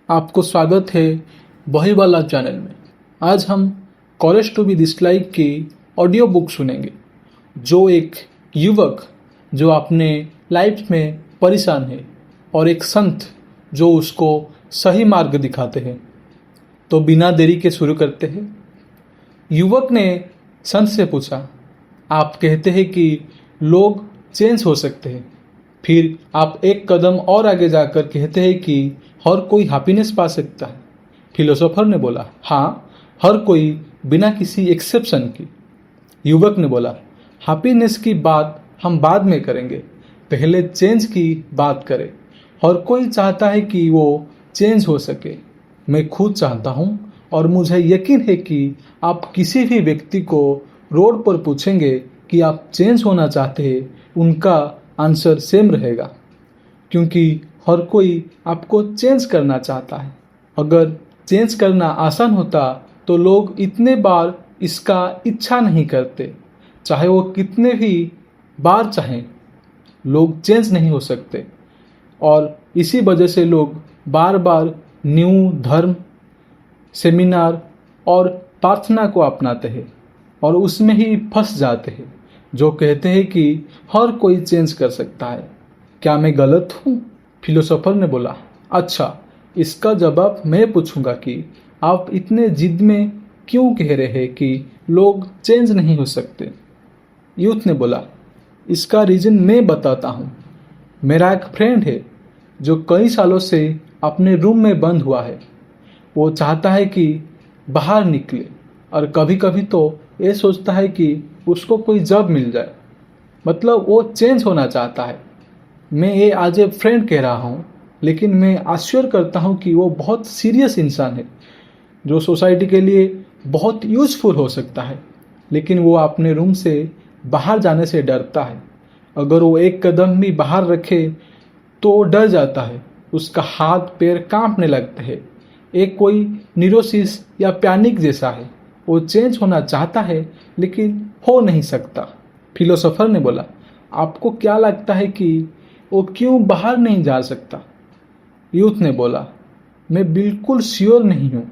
आपको स्वागत है वही वाला चैनल में। आज हम college to be this life की ऑडियो बुक सुनेंगे, जो एक युवक जो अपने लाइफ में परेशान है और एक संत जो उसको सही मार्ग दिखाते हैं। तो बिना देरी के शुरू करते हैं। युवक ने संत से पूछा, आप कहते हैं कि लोग चेंज हो सकते हैं, फिर आप एक कदम और आगे जाकर कहते हैं कि हर कोई हैप्पीनेस पा सकता है। फिलोसोफर ने बोला, हाँ, हर कोई बिना किसी एक्सेप्शन की। युवक ने बोला, हैप्पीनेस की बात हम बाद में करेंगे, पहले चेंज की बात करें। हर कोई चाहता है कि वो चेंज हो सके। मैं खुद चाहता हूँ और मुझे यकीन है कि आप किसी भी व्यक्ति को रोड पर पूछेंगे कि आप चेंज होना चाहते हैं, उनका आंसर सेम रहेगा, क्योंकि हर कोई आपको चेंज करना चाहता है। अगर चेंज करना आसान होता तो लोग इतने बार इसका इच्छा नहीं करते। चाहे वो कितने भी बार चाहें, लोग चेंज नहीं हो सकते। और इसी वजह से लोग बार बार न्यू धर्म, सेमिनार और प्रार्थना को अपनाते हैं और उसमें ही फंस जाते हैं, जो कहते हैं कि हर कोई चेंज कर सकता है। क्या मैं गलत हूँ? फिलोसोफर ने बोला, अच्छा, इसका जवाब मैं पूछूंगा कि आप इतने जिद में क्यों कह रहे हैं कि लोग चेंज नहीं हो सकते। यूथ ने बोला, इसका रीज़न मैं बताता हूँ। मेरा एक फ्रेंड है जो कई सालों से अपने रूम में बंद हुआ है। वो चाहता है कि बाहर निकले और कभी कभी तो ये सोचता है कि उसको कोई जॉब मिल जाए। मतलब वो चेंज होना चाहता है। मैं ये आज ए फ्रेंड कह रहा हूँ, लेकिन मैं आश्योर करता हूँ कि वो बहुत सीरियस इंसान है जो सोसाइटी के लिए बहुत यूजफुल हो सकता है, लेकिन वो अपने रूम से बाहर जाने से डरता है। अगर वो एक कदम भी बाहर रखे तो डर जाता है, उसका हाथ पैर कांपने लगते हैं। एक कोई न्यूरोसिस या पैनिक जैसा है। वो चेंज होना चाहता है लेकिन हो नहीं सकता। फिलोसोफर ने बोला, आपको क्या लगता है कि वो क्यों बाहर नहीं जा सकता? यूथ ने बोला, मैं बिल्कुल श्योर नहीं हूँ।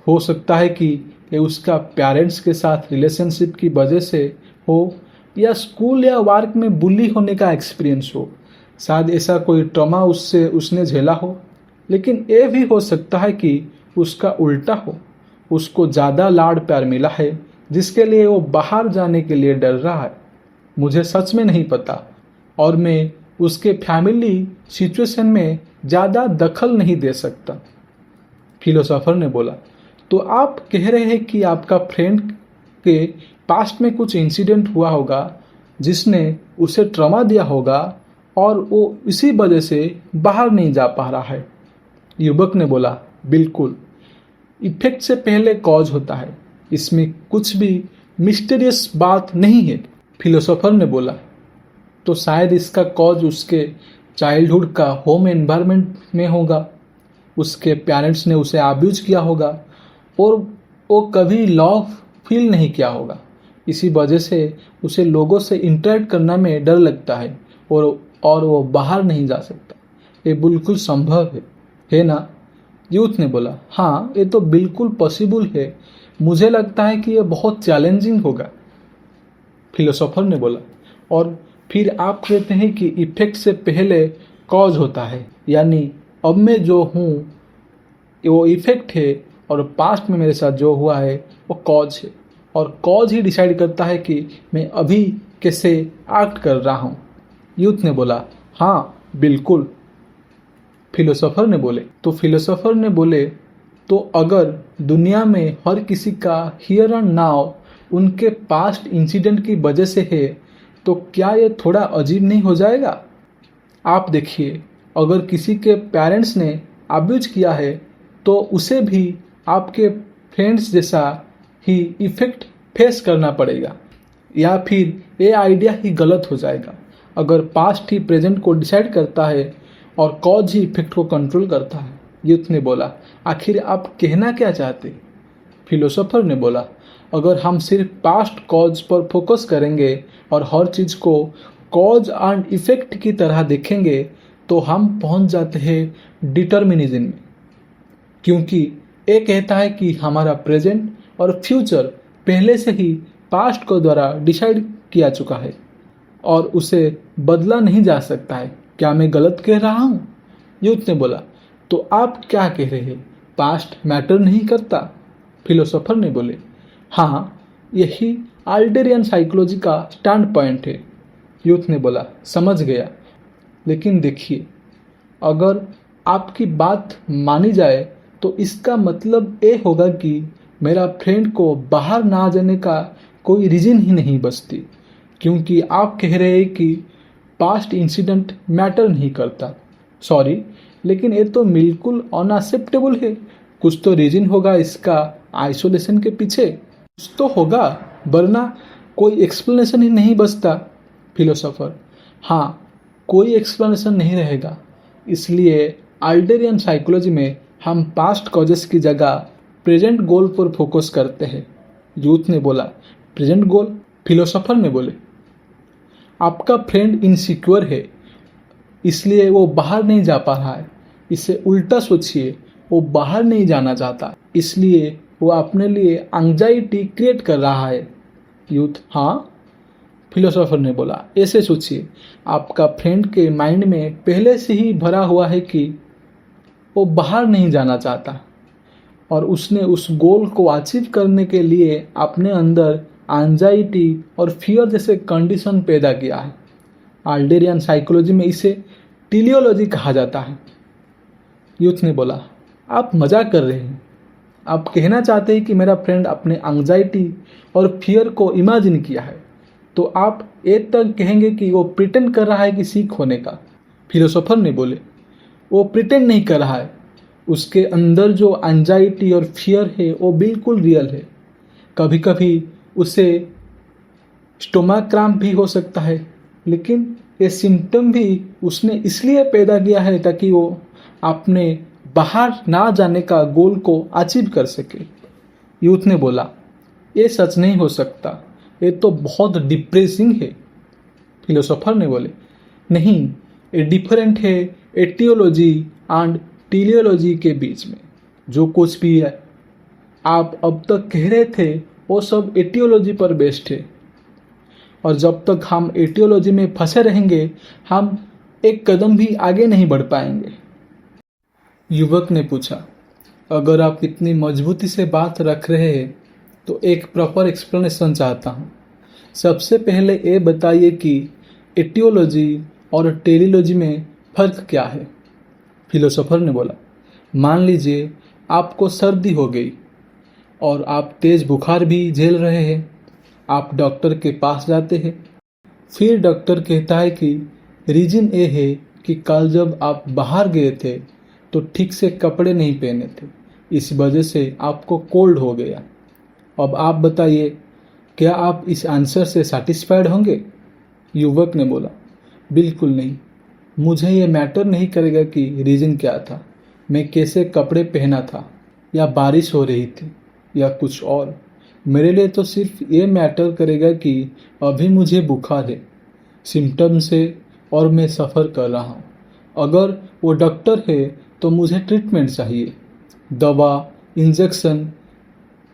हो सकता है कि ये उसका पेरेंट्स के साथ रिलेशनशिप की वजह से हो, या स्कूल या वर्क में बुली होने का एक्सपीरियंस हो। शायद ऐसा कोई ट्रॉमा उसने झेला हो। लेकिन ये भी हो सकता है कि उसका उल्टा हो, उसको ज़्यादा लाड़ प्यार मिला है जिसके लिए वो बाहर जाने के लिए डर रहा है। मुझे सच में नहीं पता और मैं उसके फैमिली सिचुएशन में ज़्यादा दखल नहीं दे सकता। फिलोसोफर ने बोला, तो आप कह रहे हैं कि आपका फ्रेंड के पास्ट में कुछ इंसिडेंट हुआ होगा जिसने उसे ट्रॉमा दिया होगा और वो इसी वजह से बाहर नहीं जा पा रहा है। युवक ने बोला, बिल्कुल। इफेक्ट से पहले कॉज होता है, इसमें कुछ भी मिस्टीरियस बात नहीं है। फिलोसोफर ने बोला, तो शायद इसका कॉज उसके चाइल्डहुड का होम एनवायरनमेंट में होगा। उसके पेरेंट्स ने उसे अब्यूज किया होगा और वो कभी लव फील नहीं किया होगा। इसी वजह से उसे लोगों से इंटरेक्ट करने में डर लगता है और वो बाहर नहीं जा सकता। ये बिल्कुल संभव है ना? यूथ ने बोला, हाँ, ये तो बिल्कुल पॉसिबल है। मुझे लगता है कि ये बहुत चैलेंजिंग होगा। फिलोसोफर ने बोला, और फिर आप कहते हैं कि इफेक्ट से पहले कॉज होता है, यानी अब मैं जो हूँ वो इफेक्ट है और पास्ट में मेरे साथ जो हुआ है वो कॉज है, और कॉज ही डिसाइड करता है कि मैं अभी कैसे एक्ट कर रहा हूँ। यूथ ने बोला, हाँ, बिल्कुल। फिलोसोफर ने बोले, तो अगर दुनिया में हर किसी का हियर एंड नाउ उनके पास्ट इंसिडेंट की वजह से है, तो क्या ये थोड़ा अजीब नहीं हो जाएगा? आप देखिए, अगर किसी के पेरेंट्स ने अब्यूज किया है तो उसे भी आपके फ्रेंड्स जैसा ही इफेक्ट फेस करना पड़ेगा, या फिर ये आइडिया ही गलत हो जाएगा। अगर पास्ट ही प्रेजेंट को डिसाइड करता है और कॉज ही इफेक्ट को कंट्रोल करता है। यूथ ने बोला, आखिर आप कहना क्या चाहते? फिलोसोफर ने बोला, अगर हम सिर्फ पास्ट कॉज पर फोकस करेंगे और हर चीज़ को कॉज एंड इफेक्ट की तरह देखेंगे तो हम पहुंच जाते हैं डिटर्मिनिज्म में। क्योंकि ये कहता है कि हमारा प्रेजेंट और फ्यूचर पहले से ही पास्ट को द्वारा डिसाइड किया चुका है और उसे बदला नहीं जा सकता है। क्या मैं गलत कह रहा हूँ? यूथ ने बोला, तो आप क्या कह रहे हैं, पास्ट मैटर नहीं करता? फिलोसोफर ने बोले, हाँ, यही आल्डेरियन साइकोलॉजी का स्टैंड पॉइंट है। यूथ ने बोला, समझ गया, लेकिन देखिए, अगर आपकी बात मानी जाए तो इसका मतलब ये होगा कि मेरा फ्रेंड को बाहर ना जाने का कोई रीज़न ही नहीं बचती, क्योंकि आप कह रहे हैं कि पास्ट इंसिडेंट मैटर नहीं करता। सॉरी, लेकिन ये तो बिल्कुल अनएक्सेप्टेबल है। कुछ तो रीज़न होगा इसका आइसोलेशन के पीछे, कुछ तो होगा, वरना कोई एक्सप्लेनेशन ही नहीं बचता। फिलोसोफर, हाँ, कोई एक्सप्लेनेशन नहीं रहेगा। इसलिए आल्डेरियन साइकोलॉजी में हम पास्ट कॉजेस की जगह प्रेजेंट गोल पर फोकस करते हैं। यूथ ने बोला, प्रेजेंट गोल? फिलोसोफर ने बोले, आपका फ्रेंड इनसिक्योर है, इसलिए वो बाहर नहीं जा पा रहा है। इसे उल्टा सोचिए, वो बाहर नहीं जाना चाहता, इसलिए वो अपने लिए एंग्जाइटी क्रिएट कर रहा है। यूथ, हाँ? फिलोसोफर ने बोला, ऐसे सोचिए, आपका फ्रेंड के माइंड में पहले से ही भरा हुआ है कि वो बाहर नहीं जाना चाहता और उसने उस गोल को अचीव करने के लिए अपने अंदर एंजाइटी और फियर जैसे कंडीशन पैदा किया है। आल्डेरियन साइकोलॉजी में इसे टीलियोलॉजी कहा जाता है। यूथ ने बोला, आप मजाक कर रहे हैं? आप कहना चाहते हैं कि मेरा फ्रेंड अपने एंजाइटी और फियर को इमेजिन किया है, तो आप ये तक कहेंगे कि वो प्रिटेंड कर रहा है कि सीख होने का? फिलोसोफर ने बोले, वो प्रिटेंड नहीं कर रहा है, उसके अंदर जो एंजाइटी और फियर है वो बिल्कुल रियल है। कभी कभी उसे स्टोमक क्रैम्प भी हो सकता है, लेकिन ये सिम्टम भी उसने इसलिए पैदा किया है ताकि वो अपने बाहर ना जाने का गोल को अचीव कर सके। यूथ ने बोला, ये सच नहीं हो सकता, ये तो बहुत डिप्रेसिंग है। फिलोसोफर ने बोले, नहीं, ये डिफरेंट है एटियोलॉजी एंड टीलियोलॉजी के बीच में। जो कुछ भी है आप अब तक कह रहे थे वो सब एटियोलॉजी पर बेस्ड है, और जब तक हम एटियोलॉजी में फंसे रहेंगे हम एक कदम भी आगे नहीं बढ़ पाएंगे। युवक ने पूछा, अगर आप इतनी मजबूती से बात रख रहे हैं तो एक प्रॉपर एक्सप्लेनेशन चाहता हूँ। सबसे पहले ये बताइए कि एटियोलॉजी और टेलियोलॉजी में फ़र्क क्या है? फिलोसोफर ने बोला, मान लीजिए आपको सर्दी हो गई और आप तेज़ बुखार भी झेल रहे हैं। आप डॉक्टर के पास जाते हैं, फिर डॉक्टर कहता है कि रीज़न ये है कि कल जब आप बाहर गए थे तो ठीक से कपड़े नहीं पहने थे, इस वजह से आपको कोल्ड हो गया। अब आप बताइए, क्या आप इस आंसर से सैटिस्फाइड होंगे? युवक ने बोला, बिल्कुल नहीं, मुझे ये मैटर नहीं करेगा कि रीज़न क्या था, मैं कैसे कपड़े पहना था, या बारिश हो रही थी, या कुछ और। मेरे लिए तो सिर्फ ये मैटर करेगा कि अभी मुझे बुखार है, सिम्टम्स है और मैं सफ़र कर रहा हूँ। अगर वो डॉक्टर है तो मुझे ट्रीटमेंट चाहिए, दवा, इंजेक्शन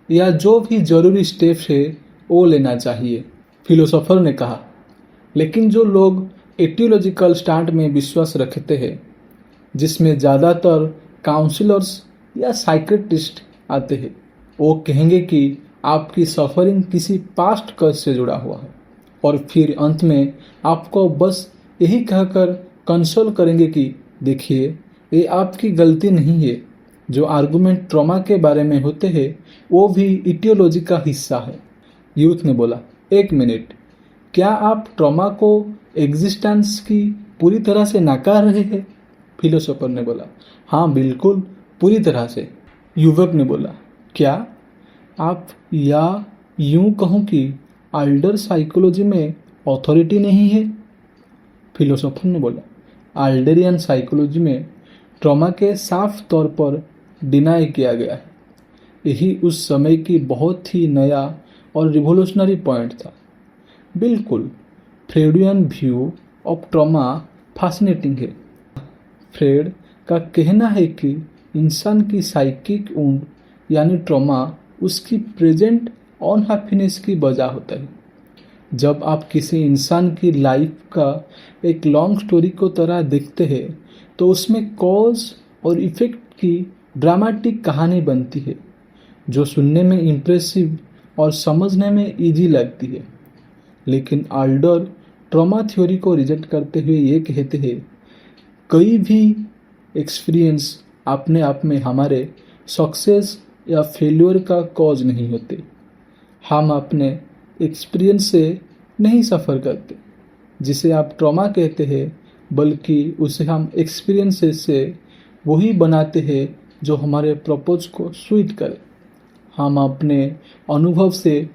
या जो भी ज़रूरी स्टेप्स है वो लेना चाहिए। फिलोसोफर ने कहा, लेकिन जो लोग एटियोलॉजिकल स्टैंड में विश्वास रखते हैं, जिसमें ज़्यादातर काउंसलर्स या साइकेट्रिस्ट आते हैं, वो कहेंगे कि आपकी सफरिंग किसी पास्ट कर्ज से जुड़ा हुआ है, और फिर अंत में आपको बस यही कहकर कंसोल करेंगे कि देखिए, ये आपकी गलती नहीं है। जो आर्गुमेंट ट्रॉमा के बारे में होते हैं वो भी इटियोलॉजी का हिस्सा है। यूथ ने बोला, एक मिनट, क्या आप ट्रॉमा को एग्जिस्टेंस की पूरी तरह से नकार रहे हैं? फिलोसोफर ने बोला, हाँ बिल्कुल, पूरी तरह से। युवक ने बोला, क्या आप, या यूं कहूँ कि आल्डर साइकोलॉजी में अथॉरिटी नहीं है? फिलोसोफर ने बोला, आल्डेरियन साइकोलॉजी में ट्रॉमा के साफ तौर पर डिनाई किया गया है। यही उस समय की बहुत ही नया और रिवोल्यूशनरी पॉइंट था। बिल्कुल, फ्रेडियन व्यू ऑफ ट्रॉमा फैसिनेटिंग है। फ्रेड का कहना है कि इंसान की साइकिक वुंड यानी ट्रॉमा उसकी प्रेजेंट अनहैप्पीनेस की वजह होता है। जब आप किसी इंसान की लाइफ का एक लॉन्ग स्टोरी को तरह देखते हैं तो उसमें कॉज और इफेक्ट की ड्रामेटिक कहानी बनती है जो सुनने में इम्प्रेसिव और समझने में इजी लगती है। लेकिन आल्डर ट्रॉमा थ्योरी को रिजेक्ट करते हुए ये कहते हैं, कई भी एक्सपीरियंस अपने आप में हमारे सक्सेस या फेल्योर का कॉज नहीं होते। हम अपने एक्सपीरियंस से नहीं सफ़र करते जिसे आप ट्रॉमा कहते हैं, बल्कि उसे हम एक्सपीरियंसेस से वही बनाते हैं जो हमारे प्रपोज को स्वीट करे। हम अपने अनुभव से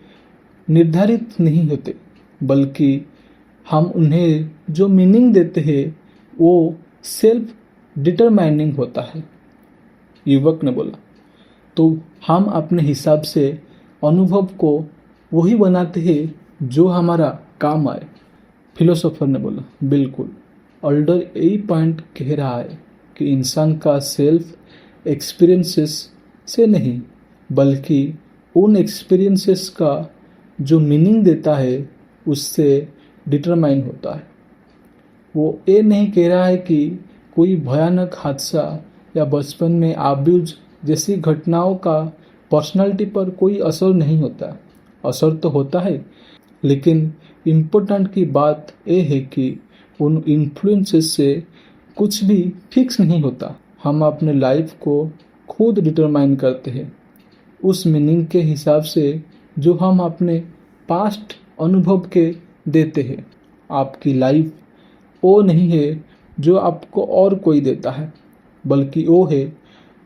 निर्धारित नहीं होते, बल्कि हम उन्हें जो मीनिंग देते हैं वो सेल्फ डिटरमाइनिंग होता है, युवक ने बोला। तो हम अपने हिसाब से अनुभव को वही बनाते हैं जो हमारा काम आए, फिलोसोफर ने बोला। बिल्कुल, अल्डर यही पॉइंट कह रहा है कि इंसान का सेल्फ एक्सपीरियंसेस से नहीं, बल्कि उन एक्सपीरियंसेस का जो मीनिंग देता है उससे डिटरमाइन होता है। वो ये नहीं कह रहा है कि कोई भयानक हादसा या बचपन में अब्यूज जैसी घटनाओं का पर्सनालिटी पर कोई असर नहीं होता। असर तो होता है, लेकिन इम्पोर्टेंट की बात यह है कि उन इन्फ्लुएंसेस से कुछ भी फिक्स नहीं होता। हम अपने लाइफ को खुद डिटरमाइन करते हैं उस मीनिंग के हिसाब से जो हम अपने पास्ट अनुभव के देते हैं। आपकी लाइफ वो नहीं है जो आपको और कोई देता है, बल्कि वो है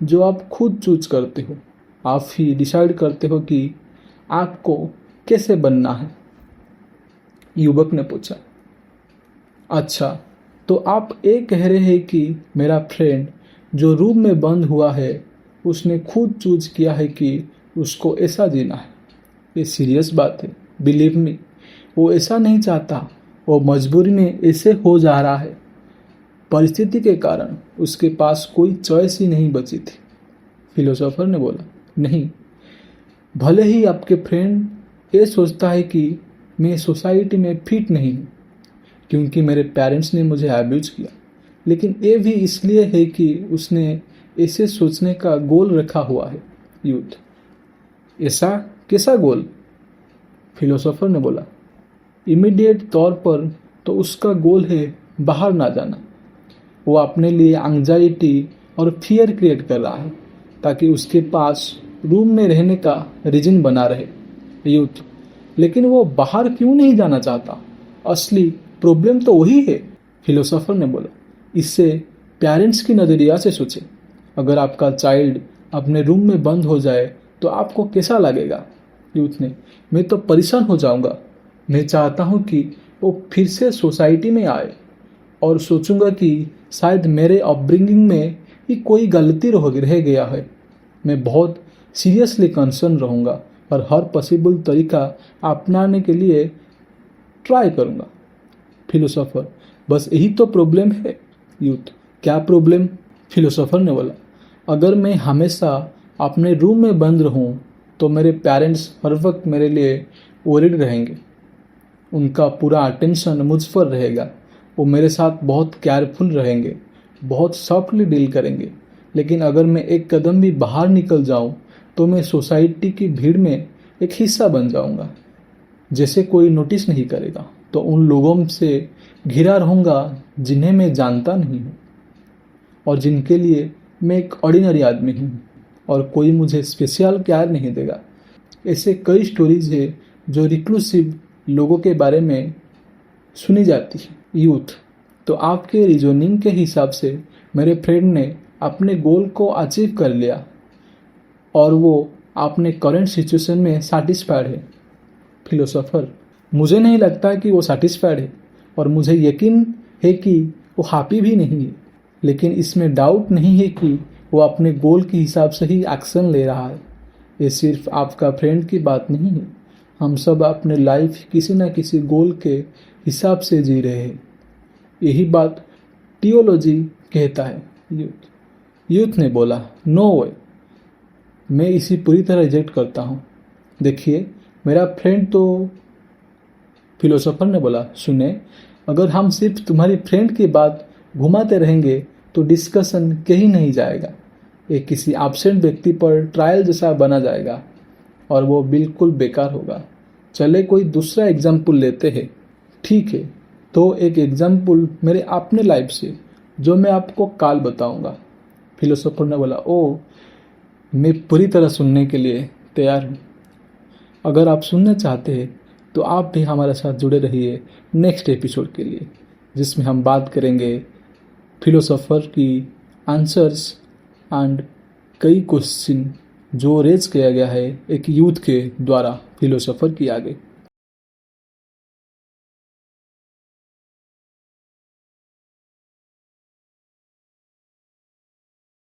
जो आप खुद चूज करते हो। आप ही डिसाइड करते हो कि आपको कैसे बनना है, युवक ने पूछा। अच्छा, तो आप ये कह रहे हैं कि मेरा फ्रेंड जो रूम में बंद हुआ है उसने खुद चूज किया है कि उसको ऐसा जीना है। ये सीरियस बात है, बिलीव मी। वो ऐसा नहीं चाहता, वो मजबूरी में ऐसे हो जा रहा है। परिस्थिति के कारण उसके पास कोई चॉइस ही नहीं बची थी, फिलोसोफर ने बोला। नहीं, भले ही आपके फ्रेंड ये सोचता है कि मैं सोसाइटी में फिट नहीं हूँ क्योंकि मेरे पेरेंट्स ने मुझे अब्यूज किया, लेकिन ये भी इसलिए है कि उसने ऐसे सोचने का गोल रखा हुआ है। यूथ, ऐसा कैसा गोल? फिलोसोफर ने बोला। इमीडिएट तौर पर तो उसका गोल है बाहर ना जाना। वो अपने लिए एंग्जाइटी और फियर क्रिएट कर रहा है ताकि उसके पास रूम में रहने का रीजन बना रहे। यूथ, लेकिन वो बाहर क्यों नहीं जाना चाहता? असली प्रॉब्लम तो वही है, फिलोसोफर ने बोला। इससे पेरेंट्स की नज़रिया से सोचे। अगर आपका चाइल्ड अपने रूम में बंद हो जाए तो आपको कैसा लगेगा? यूथ ने, मैं तो परेशान हो जाऊंगा। मैं चाहता हूं कि वो फिर से सोसाइटी में आए और सोचूंगा कि शायद मेरे अपब्रिंगिंग में ही कोई गलती रह गया है। मैं बहुत सीरियसली कंसर्न रहूंगा और हर पॉसिबल तरीका अपनाने के लिए ट्राई करूंगा। फिलोसोफर, बस यही तो प्रॉब्लम है। यूथ, क्या प्रॉब्लम? फिलोसोफर ने बोला। अगर मैं हमेशा अपने रूम में बंद रहूं तो मेरे पेरेंट्स हर वक्त मेरे लिए वरीड रहेंगे। उनका पूरा अटेंशन मुझ पर रहेगा। वो मेरे साथ बहुत केयरफुल रहेंगे, बहुत सॉफ्टली डील करेंगे। लेकिन अगर मैं एक कदम भी बाहर निकल जाऊं तो मैं सोसाइटी की भीड़ में एक हिस्सा बन जाऊंगा। जैसे कोई नोटिस नहीं करेगा तो उन लोगों से घिरा रहूंगा जिन्हें मैं जानता नहीं हूँ और जिनके लिए मैं एक ऑर्डिनरी आदमी हूँ और कोई मुझे स्पेशल केयर नहीं देगा। ऐसे कई स्टोरीज है जो रिक्लूसिव लोगों के बारे में सुनी जाती है। यूथ, तो आपके रीजनिंग के हिसाब से मेरे फ्रेंड ने अपने गोल को अचीव कर लिया और वो अपने करंट सिचुएशन में सैटिस्फाइड है। फिलोसोफर, मुझे नहीं लगता कि वो सैटिस्फाइड है और मुझे यकीन है कि वो हैप्पी भी नहीं है। लेकिन इसमें डाउट नहीं है कि वो अपने गोल के हिसाब से ही एक्शन ले रहा है। ये सिर्फ आपका फ्रेंड की बात नहीं है, हम सब अपने लाइफ किसी न किसी गोल के हिसाब से जी रहे हैं। यही बात टियोलॉजी कहता है। यूथ, यूथ ने बोला, नो वे, मैं इसे पूरी तरह रिजेक्ट करता हूँ। देखिए मेरा फ्रेंड तो। फिलोसोफर ने बोला, सुने, अगर हम सिर्फ तुम्हारी फ्रेंड की बात घुमाते रहेंगे तो डिस्कशन कहीं नहीं जाएगा। ये किसी एब्सेंट व्यक्ति पर ट्रायल जैसा बना जाएगा और वो बिल्कुल बेकार होगा। चले कोई दूसरा एग्जाम्पल लेते हैं। ठीक है, तो एक एग्जाम्पल मेरे अपने लाइफ से जो मैं आपको कल बताऊंगा। फिलोसोफर ने बोला, ओ, मैं पूरी तरह सुनने के लिए तैयार हूँ। अगर आप सुनना चाहते हैं तो आप भी हमारे साथ जुड़े रहिए नेक्स्ट एपिसोड के लिए, जिसमें हम बात करेंगे फिलोसोफर की आंसर्स एंड कई क्वेश्चन जो रेज किया गया है एक यूथ के द्वारा फिलोसोफर की आगे।